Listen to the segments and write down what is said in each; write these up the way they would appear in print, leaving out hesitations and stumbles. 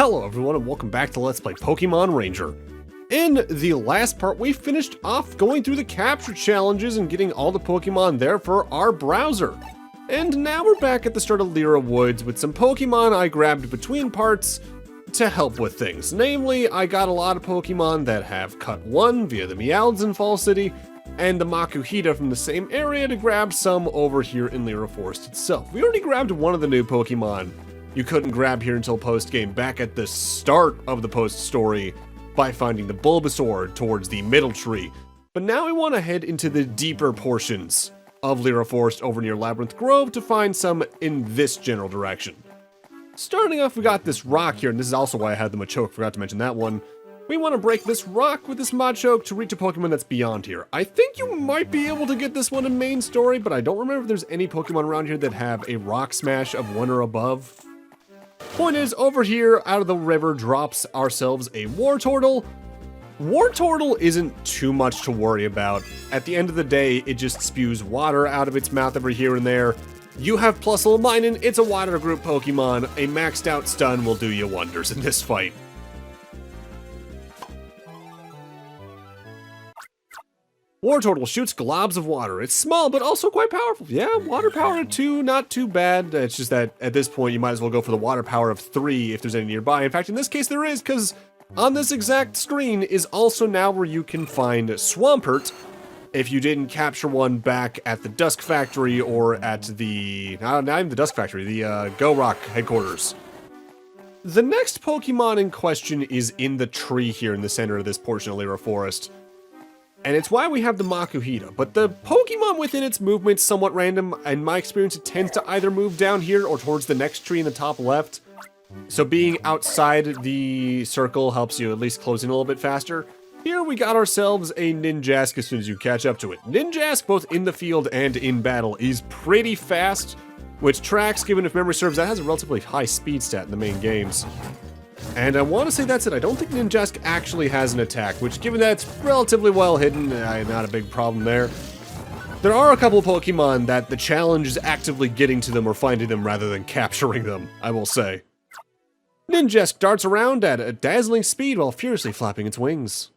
Hello everyone and welcome back to Let's Play Pokemon Ranger. In the last part, we finished off going through the capture challenges and getting all the Pokemon there for our browser. And now we're back at the start of Lyra Woods with some Pokemon I grabbed between parts to help with things. Namely, I got a lot of Pokemon that have Cut 1 via the Meowths in Fall City, and the Makuhita from the same area to grab some over here in Lyra Forest itself. We already grabbed one of the new Pokemon you couldn't grab here until post-game back at the start of the post-story by finding the Bulbasaur towards the middle tree. But now we want to head into the deeper portions of Lyra Forest over near Labyrinth Grove to find some in this general direction. Starting off, we got this rock here, and this is also why I had the Machoke, forgot to mention that one. We want to break this rock with this Machoke to reach a Pokemon that's beyond here. I think you might be able to get this one in main story, but I don't remember if there's any Pokemon around here that have a rock smash of 1 or above. Point is, over here, out of the river, drops ourselves a Wartortle. Wartortle isn't too much to worry about. At the end of the day, it just spews water out of its mouth every here and there. You have Plusle Minun, it's a water group Pokemon. A maxed out stun will do you wonders in this fight. Wartortle shoots globs of water. It's small, but also quite powerful. Yeah, water power 2, not too bad. It's just that at this point, you might as well go for the water power of 3 if there's any nearby. In fact, in this case, there is, because on this exact screen is also now where you can find Swampert if you didn't capture one back at the Dusk Factory or at the... not even the Dusk Factory, the Go Rock headquarters. The next Pokemon in question is in the tree here in the center of this portion of Lyra Forest. And it's why we have the Makuhita, but the Pokemon within its movement's somewhat random. In my experience, it tends to either move down here or towards the next tree in the top left. So being outside the circle helps you at least close in a little bit faster. Here we got ourselves a Ninjask as soon as you catch up to it. Ninjask, both in the field and in battle, is pretty fast, which tracks, given if memory serves, that has a relatively high speed stat in the main games. And I want to say that's it. I don't think Ninjask actually has an attack, which, given that it's relatively well hidden, not a big problem there. There are a couple of Pokemon that the challenge is actively getting to them or finding them rather than capturing them, I will say. Ninjask darts around at a dazzling speed while furiously flapping its wings.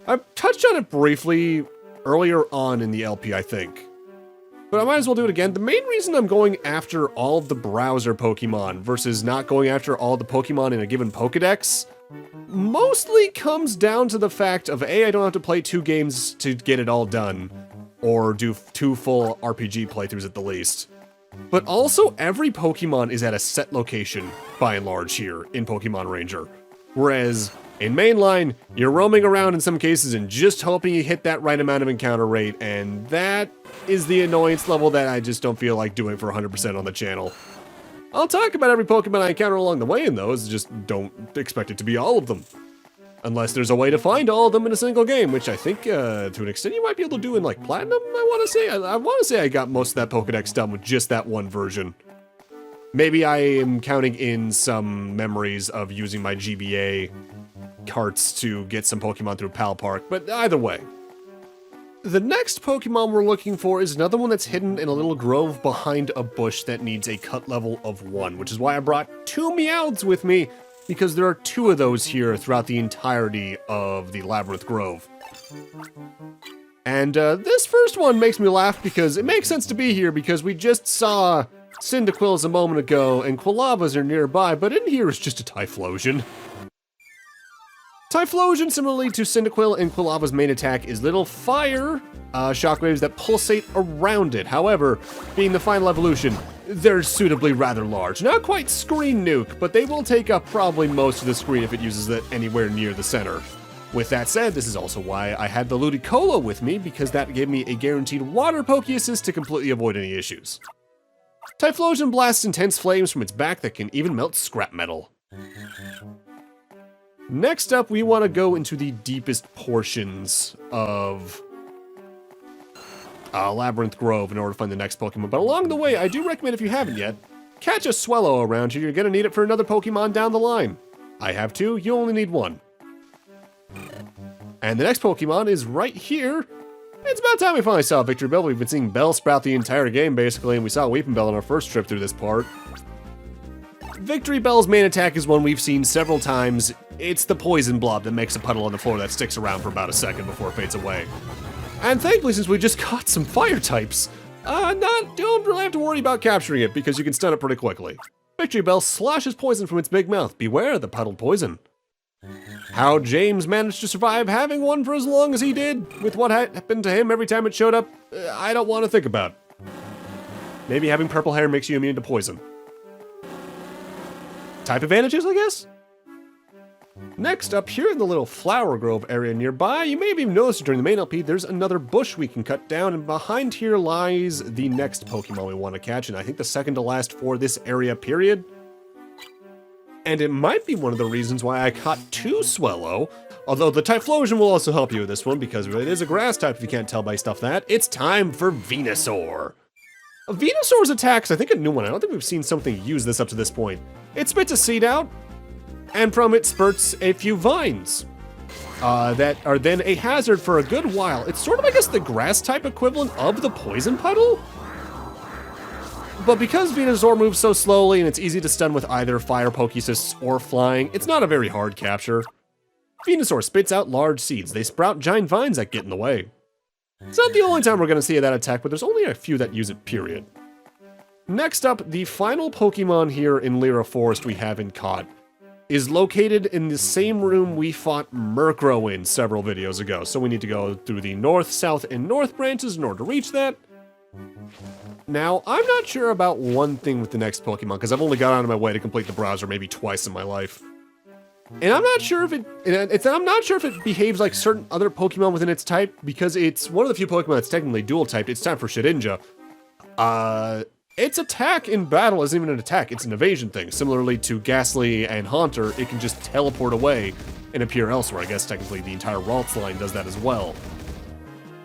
I touched on it briefly earlier on in the LP, I think. But I might as well do it again. The main reason I'm going after all of the browser Pokemon versus not going after all the Pokemon in a given Pokedex mostly comes down to the fact of A, I don't have to play 2 games to get it all done, or do 2 full RPG playthroughs at the least. But also, every Pokemon is at a set location, by and large, here in Pokemon Ranger. Whereas, in mainline, you're roaming around in some cases and just hoping you hit that right amount of encounter rate, and that is the annoyance level that I just don't feel like doing for 100% on the channel. I'll talk about every Pokemon I encounter along the way in those, just don't expect it to be all of them. Unless there's a way to find all of them in a single game, which I think, to an extent, you might be able to do in, like, Platinum, I want to say I got most of that Pokedex done with just that one version. Maybe I am counting in some memories of using my GBA carts to get some Pokemon through Pal Park, but either way. The next Pokemon we're looking for is another one that's hidden in a little grove behind a bush that needs a cut level of 1, which is why I brought 2 Meowths with me, because there are 2 of those here throughout the entirety of the Labyrinth Grove. And this first one makes me laugh because it makes sense to be here because we just saw Cyndaquils a moment ago and Quilavas are nearby, but in here is just a Typhlosion. Typhlosion, similarly to Cyndaquil and Quilava's main attack, is little fire shockwaves that pulsate around it. However, being the final evolution, they're suitably rather large. Not quite screen nuke, but they will take up probably most of the screen if it uses it anywhere near the center. With that said, this is also why I had the Ludicolo with me, because that gave me a guaranteed water Poké Assist to completely avoid any issues. Typhlosion blasts intense flames from its back that can even melt scrap metal. Next up, we want to go into the deepest portions of Labyrinth Grove in order to find the next Pokemon. But along the way, I do recommend, if you haven't yet, catch a Swellow around here. You're going to need it for another Pokemon down the line. I have 2, you only need 1. And the next Pokemon is right here. It's about time we finally saw Victory Bell. We've been seeing Bellsprout the entire game, basically, and we saw Weepinbell on our first trip through this part. Victory Bell's main attack is one we've seen several times. It's the poison blob that makes a puddle on the floor that sticks around for about a second before it fades away. And thankfully, since we just caught some fire types, don't really have to worry about capturing it because you can stun it pretty quickly. Victory Bell slashes poison from its big mouth. Beware the puddled poison. How James managed to survive having one for as long as he did, with what happened to him every time it showed up, I don't want to think about. Maybe having purple hair makes you immune to poison. Type advantages, I guess? Next up, here in the little flower grove area nearby, you may have even noticed during the main LP, there's another bush we can cut down, and behind here lies the next Pokemon we want to catch, and I think the second to last for this area, period. And it might be one of the reasons why I caught two Swellow, although the Typhlosion will also help you with this one, because it is a grass type if you can't tell by stuff that. It's time for Venusaur. Venusaur's attacks, I think a new one. I don't think we've seen something use this up to this point. It spits a seed out, and from it spurts a few vines that are then a hazard for a good while. It's sort of, I guess, the grass type equivalent of the poison puddle. But because Venusaur moves so slowly and it's easy to stun with either fire Poké Assists or flying, it's not a very hard capture. Venusaur spits out large seeds. They sprout giant vines that get in the way. It's not the only time we're going to see that attack, but there's only a few that use it, period. Next up, the final Pokemon here in Lyra Forest we haven't caught is located in the same room we fought Murkrow in several videos ago, so we need to go through the north, south, and north branches in order to reach that. Now, I'm not sure about one thing with the next Pokemon, because I've only got out of my way to complete the browser maybe twice in my life. And I'm not sure if it behaves like certain other Pokemon within its type, because it's one of the few Pokemon that's technically dual typed. It's time for Shedinja. Its attack in battle isn't even an attack, it's an evasion thing. Similarly to Ghastly and Haunter, it can just teleport away and appear elsewhere. I guess technically the entire Ralts line does that as well.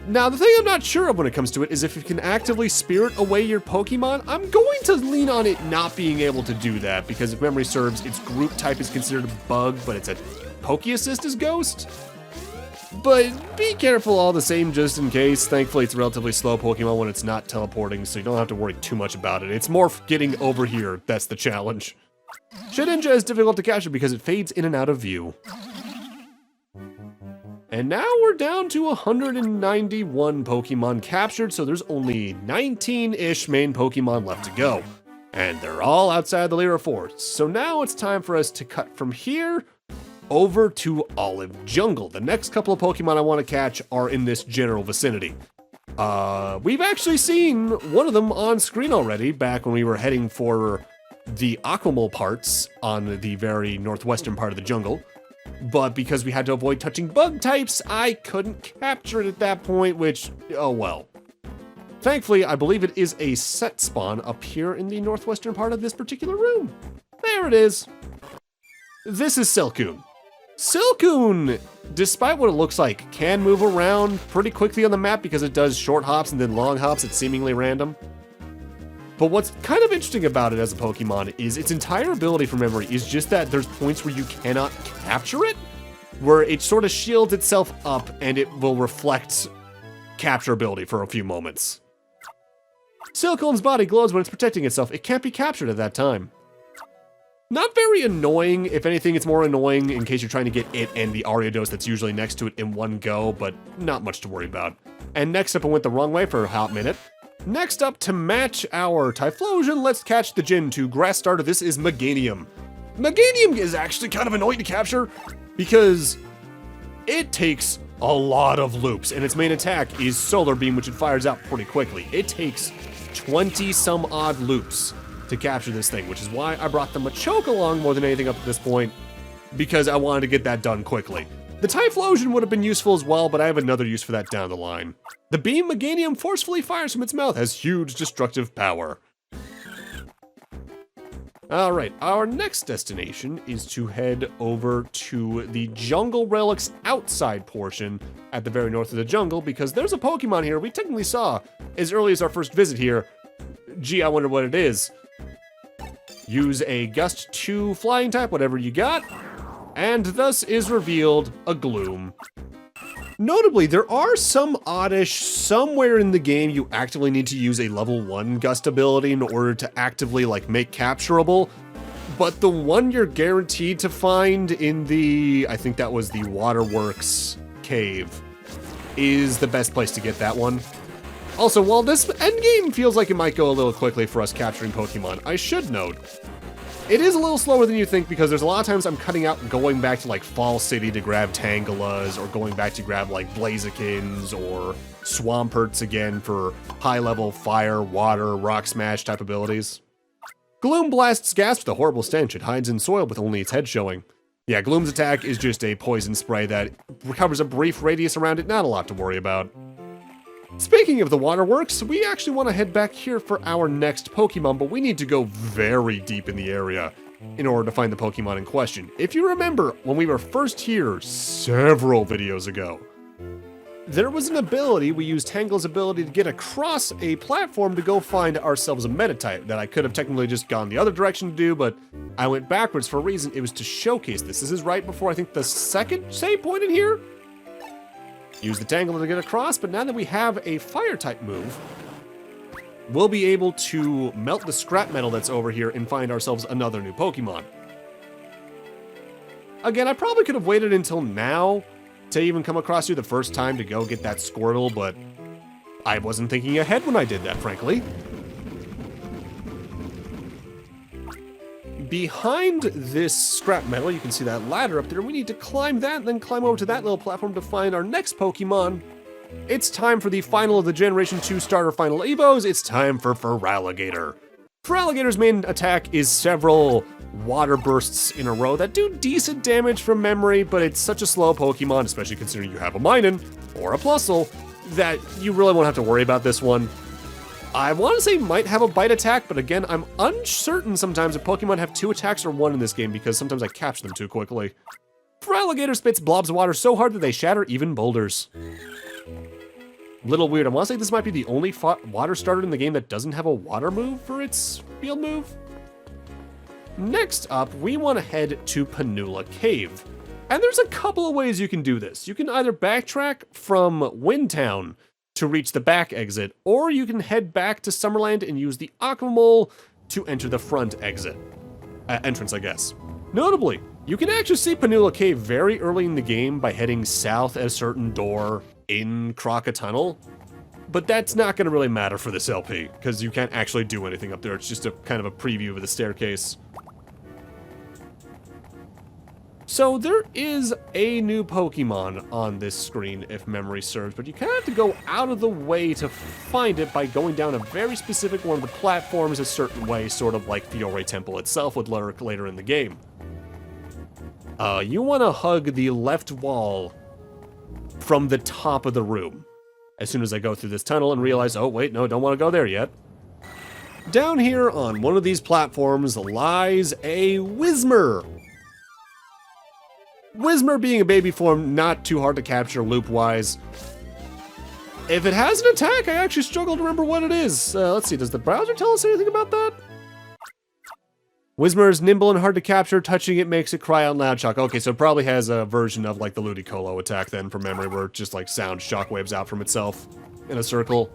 Now, the thing I'm not sure of when it comes to it is if it can actively spirit away your Pokemon. I'm going to lean on it not being able to do that, because if memory serves, its group type is considered a bug, but it's a Poké Assist is Ghost. But be careful all the same just in case. Thankfully, it's a relatively slow Pokemon when it's not teleporting, so you don't have to worry too much about it. It's more getting over here that's the challenge. Shedinja is difficult to capture because it fades in and out of view. And now we're down to 191 Pokemon captured, so there's only 19-ish main Pokemon left to go. And they're all outside the Lyra Forest. So now it's time for us to cut from here over to Olive Jungle. The next couple of Pokemon I want to catch are in this general vicinity. We've actually seen one of them on screen already back when we were heading for the Aquamole parts on the very northwestern part of the jungle. But because we had to avoid touching bug types, I couldn't capture it at that point, which, oh well. Thankfully, I believe it is a set spawn up here in the northwestern part of this particular room. There it is. This is Silcoon. Silcoon, despite what it looks like, can move around pretty quickly on the map because it does short hops and then long hops at seemingly random. But what's kind of interesting about it as a Pokemon is its entire ability from memory is just that there's points where you cannot capture it, where it sort of shields itself up and it will reflect capture ability for a few moments. Silcoon's body glows when it's protecting itself. It can't be captured at that time. Not very annoying. If anything, it's more annoying in case you're trying to get it and the Ariados that's usually next to it in one go, but not much to worry about. And next up, I went the wrong way for a hot minute. Next up, to match our Typhlosion, let's catch the gym to Grass Starter. This is Meganium. Meganium is actually kind of annoying to capture because it takes a lot of loops, and its main attack is Solar Beam, which it fires out pretty quickly. It takes 20-some odd loops to capture this thing, which is why I brought the Machoke along more than anything up to this point, because I wanted to get that done quickly. The Typhlosion would have been useful as well, but I have another use for that down the line. The beam Meganium forcefully fires from its mouth has huge destructive power. Alright, our next destination is to head over to the Jungle Relics outside portion at the very north of the jungle, because there's a Pokemon here we technically saw as early as our first visit here. Gee, I wonder what it is. Use a Gust 2 flying type, whatever you got, and thus is revealed a Gloom. Notably, there are some oddish, somewhere in the game you actively need to use a level 1 Gust ability in order to actively, like, make capturable. but the one you're guaranteed to find in the, I think that was the Waterworks cave, is the best place to get that one. Also, while this endgame feels like it might go a little quickly for us capturing Pokemon, I should note, it is a little slower than you think because there's a lot of times I'm cutting out and going back to like Fall City to grab Tangalas, or going back to grab like Blazikins or Swamperts again for high-level fire, water, rock smash type abilities. Gloom blasts gas with a horrible stench. It hides in soil with only its head showing. Yeah, Gloom's attack is just a poison spray that covers a brief radius around it, not a lot to worry about. Speaking of the waterworks, we actually want to head back here for our next Pokemon, but we need to go very deep in the area in order to find the Pokemon in question. If you remember, when we were first here several videos ago, there was an ability, we used Tangle's ability to get across a platform to go find ourselves a Metatype that I could have technically just gone the other direction to do, but I went backwards for a reason. It was to showcase this. This is right before, I think, the second save point in here. Use the Tangle to get across, but now that we have a Fire-type move, we'll be able to melt the scrap metal that's over here and find ourselves another new Pokemon. Again, I probably could have waited until now to even come across you the first time to go get that Squirtle, but I wasn't thinking ahead when I did that, frankly. Behind this scrap metal, you can see that ladder up there. We need to climb that and then climb over to that little platform to find our next Pokemon. It's time for the final of the Generation 2 starter final Evos. It's time for Feraligatr. Feraligator's main attack is several water bursts in a row that do decent damage from memory, but it's such a slow Pokemon, especially considering you have a Minun or a Plusle, that you really won't have to worry about this one. I want to say might have a bite attack, but again, I'm uncertain sometimes if Pokemon have 2 attacks or 1 in this game because sometimes I capture them too quickly. Feraligatr spits blobs of water so hard that they shatter even boulders. Little weird. I want to say this might be the only water starter in the game that doesn't have a water move for its field move. Next up, we want to head to Panula Cave. And there's a couple of ways you can do this. You can either backtrack from Windtown to reach the back exit, or you can head back to Summerland and use the Aquamole to enter the front exit. Entrance, I guess. Notably, you can actually see Panula Cave very early in the game by heading south at a certain door in Croca Tunnel, but that's not going to really matter for this LP, because you can't actually do anything up there. It's just a kind of a preview of the staircase. So there is a new Pokemon on this screen, if memory serves, but you kind of have to go out of the way to find it by going down a very specific one of the platforms a certain way, sort of like Fiore Temple itself would lurk later in the game. You want to hug the left wall from the top of the room. As soon as I go through this tunnel and realize, oh wait, no, don't want to go there yet. Down here on one of these platforms lies a Whismur. Whismur being a baby form, not too hard to capture loop-wise. If it has an attack, I actually struggle to remember what it is. Let's see, does the browser tell us anything about that? Whismur is nimble and hard to capture. Touching it makes it cry out loud shock. Okay, so it probably has a version of like the Ludicolo attack then from memory where it just like sounds shockwaves out from itself in a circle.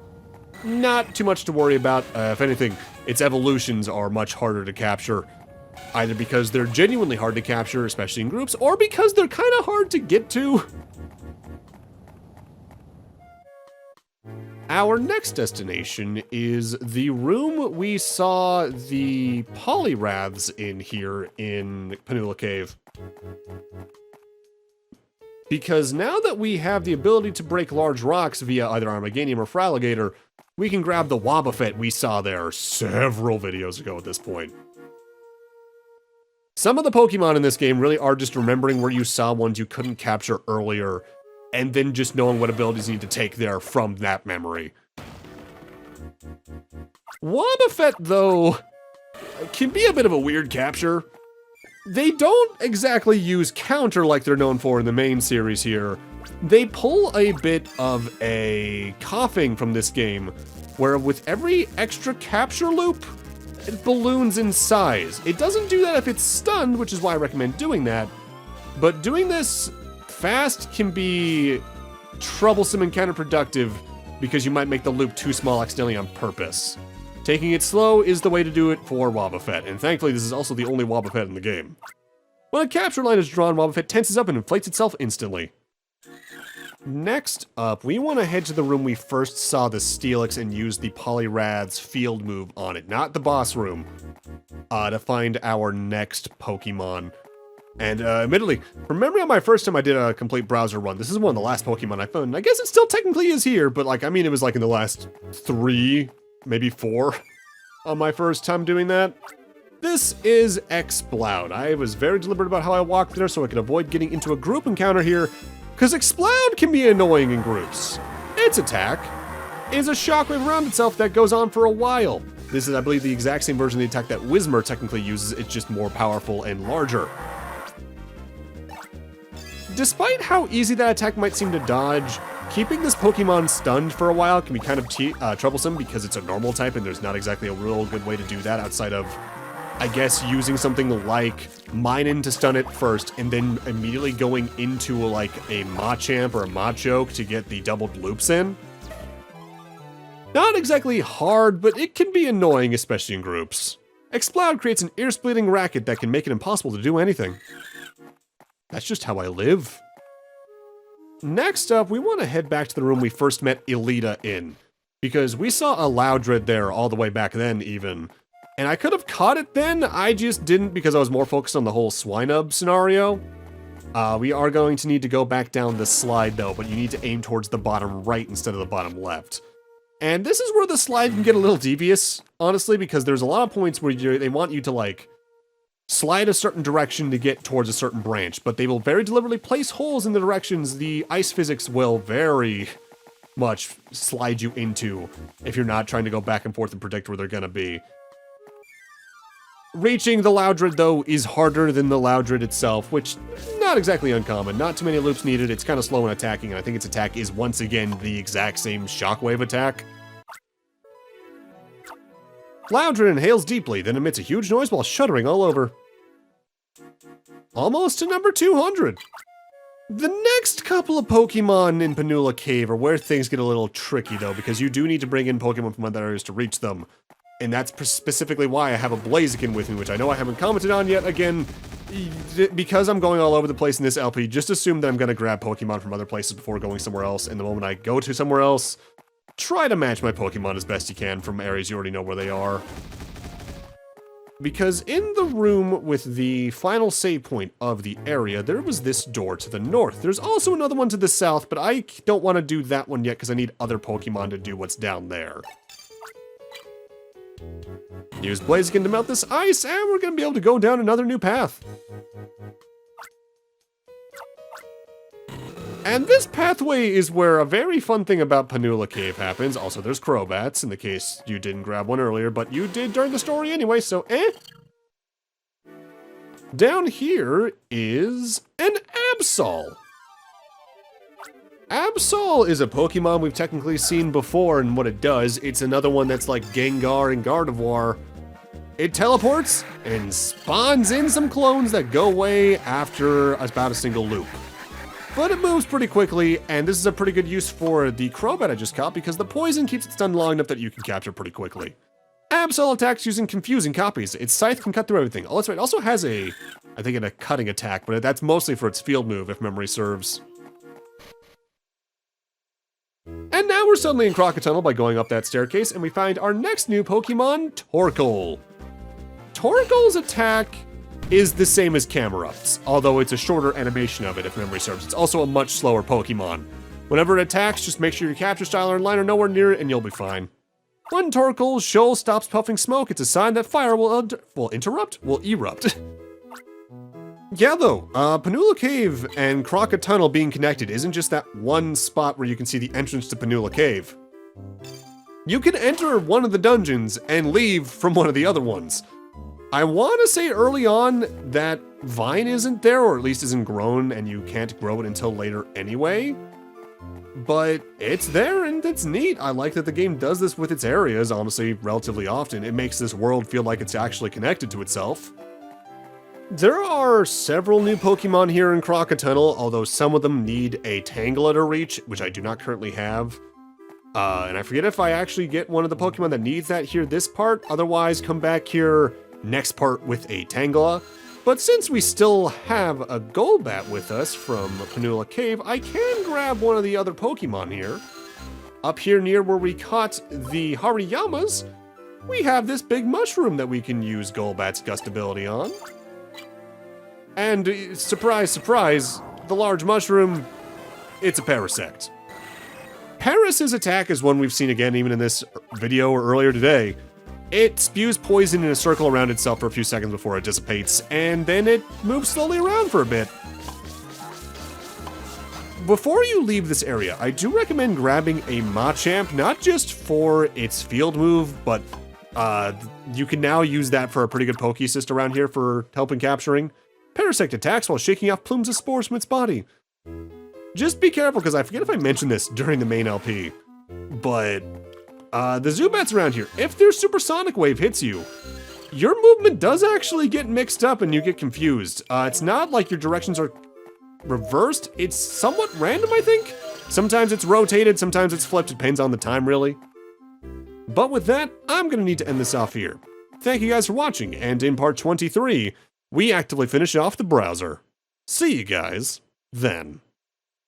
Not too much to worry about. If anything, its evolutions are much harder to capture. Either because they're genuinely hard to capture, especially in groups, or because they're kind of hard to get to. Our next destination is the room we saw the Poliwraths in here in Panula Cave. Because now that we have the ability to break large rocks via either Armaganium or Feraligatr, we can grab the Wobbuffet we saw there several videos ago at this point. Some of the Pokemon in this game really are just remembering where you saw ones you couldn't capture earlier, and then just knowing what abilities you need to take there from that memory. Wobbuffet, though, can be a bit of a weird capture. They don't exactly use counter like they're known for in the main series here. They pull a bit of a coughing from this game, where with every extra capture loop, it balloons in size. It doesn't do that if it's stunned, which is why I recommend doing that, but doing this fast can be troublesome and counterproductive because you might make the loop too small accidentally on purpose. Taking it slow is the way to do it for Wobbuffet, and thankfully this is also the only Wobbuffet in the game. When a capture line is drawn, Wobbuffet tenses up and inflates itself instantly. Next up, we want to head to the room we first saw the Steelix and use the Poliwrath's field move on it, not the boss room, to find our next Pokemon. And admittedly, from memory on my first time I did a complete browser run, this is one of the last Pokemon I found. I guess it still technically is here, but like, I mean, it was like in the last 3, maybe 4 on my first time doing that. This is Exploud. I was very deliberate about how I walked there so I could avoid getting into a group encounter here, because Exploud can be annoying in groups. Its attack is a shockwave around itself that goes on for a while. This is, I believe, the exact same version of the attack that Whismur technically uses, it's just more powerful and larger. Despite how easy that attack might seem to dodge, keeping this Pokemon stunned for a while can be kind of troublesome because it's a normal type and there's not exactly a real good way to do that outside of, I guess, using something like Minun to stun it first and then immediately going into like a Machamp or a Machoke to get the doubled loops in. Not exactly hard, but it can be annoying, especially in groups. Exploud creates an ear-splitting racket that can make it impossible to do anything. That's just how I live. Next up, we want to head back to the room we first met Elita in, because we saw a Loudred there all the way back then even. And I could have caught it then, I just didn't because I was more focused on the whole Swinub scenario. We are going to need to go back down this slide though, but you need to aim towards the bottom right instead of the bottom left. And this is where the slide can get a little devious, honestly, because there's a lot of points where they want you to like slide a certain direction to get towards a certain branch, but they will very deliberately place holes in the directions the ice physics will very much slide you into if you're not trying to go back and forth and predict where they're gonna be. Reaching the Loudred, though, is harder than the Loudred itself, which not exactly uncommon. Not too many loops needed, it's kind of slow in attacking, and I think its attack is once again the exact same shockwave attack. Loudred inhales deeply, then emits a huge noise while shuddering all over. Almost to number 200. The next couple of Pokemon in Panula Cave are where things get a little tricky though, because you do need to bring in Pokemon from other areas to reach them. And that's specifically why I have a Blaziken with me, which I know I haven't commented on yet. Again, because I'm going all over the place in this LP, just assume that I'm going to grab Pokemon from other places before going somewhere else, and the moment I go to somewhere else, try to match my Pokemon as best you can from areas you already know where they are. Because in the room with the final save point of the area, there was this door to the north. There's also another one to the south, but I don't want to do that one yet because I need other Pokemon to do what's down there. Use Blaziken to melt this ice, and we're going to be able to go down another new path. And this pathway is where a very fun thing about Panula Cave happens. Also, there's Crobats, in the case you didn't grab one earlier, but you did during the story anyway, so Down here is an Absol. Absol is a Pokemon we've technically seen before, and what it does, it's another one that's like Gengar and Gardevoir. It teleports and spawns in some clones that go away after about a single loop. But it moves pretty quickly, and this is a pretty good use for the Crobat I just caught because the poison keeps it stunned long enough that you can capture pretty quickly. Absol attacks using confusing copies. Its scythe can cut through everything. Oh, that's right. It also has a cutting attack, but that's mostly for its field move, if memory serves. And now we're suddenly in Crocotunnel by going up that staircase, and we find our next new Pokemon, Torkoal. Torkoal's attack is the same as Camerupt's, although it's a shorter animation of it, if memory serves. It's also a much slower Pokemon. Whenever it attacks, just make sure your capture style and line are nowhere near it, and you'll be fine. When Torkoal's shoal stops puffing smoke, it's a sign that fire will erupt. Yeah, though, Panula Cave and Crocotunnel being connected isn't just that one spot where you can see the entrance to Panula Cave. You can enter one of the dungeons and leave from one of the other ones. I want to say early on that Vine isn't there, or at least isn't grown, and you can't grow it until later anyway. But it's there, and it's neat. I like that the game does this with its areas, honestly, relatively often. It makes this world feel like it's actually connected to itself. There are several new Pokemon here in Crocotunnel, although some of them need a Tangela to reach, which I do not currently have. And I forget if I actually get one of the Pokemon that needs that here this part. Otherwise, come back here next part with a Tangela. But since we still have a Golbat with us from Panula Cave, I can grab one of the other Pokemon here. Up here near where we caught the Hariyamas, we have this big mushroom that we can use Golbat's Gust ability on. And surprise, surprise, the large mushroom, it's a Parasect. Paris' attack is one we've seen again even in this video or earlier today. It spews poison in a circle around itself for a few seconds before it dissipates, and then it moves slowly around for a bit. Before you leave this area, I do recommend grabbing a Machamp, not just for its field move, but you can now use that for a pretty good Poké Assist around here for helping capturing. Parasect attacks while shaking off plumes of spores from its body. Just be careful, because I forget if I mentioned this during the main LP, but the Zubats around here, if their Supersonic Wave hits you, your movement does actually get mixed up and you get confused. It's not like your directions are reversed, it's somewhat random, I think? Sometimes it's rotated, sometimes it's flipped, it depends on the time, really. But with that, I'm gonna need to end this off here. Thank you guys for watching, and in part 23, we actively finish off the browser. See you guys then.